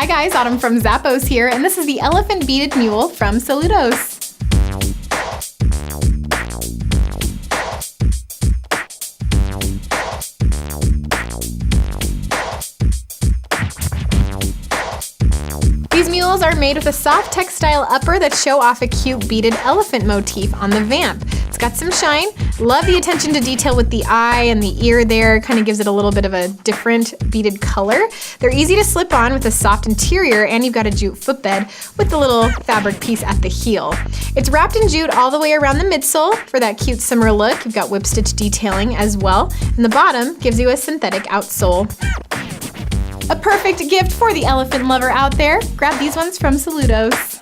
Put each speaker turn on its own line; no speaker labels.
Hi guys, Autumn from Zappos here, and this is the Elephant Beaded Mule from Soludos. These mules are made with a soft textile upper that show off a cute beaded elephant motif on the vamp. It's got some shine. Love the attention to detail with the eye and the ear there. Kind of gives it a little bit of a different beaded color. They're easy to slip on with a soft interior, and you've got a jute footbed with the little fabric piece at the heel. It's wrapped in jute all the way around the midsole for that cute summer look. You've got whip stitch detailing as well. And the bottom gives you a synthetic outsole. A perfect gift for the elephant lover out there. Grab these ones from Soludos.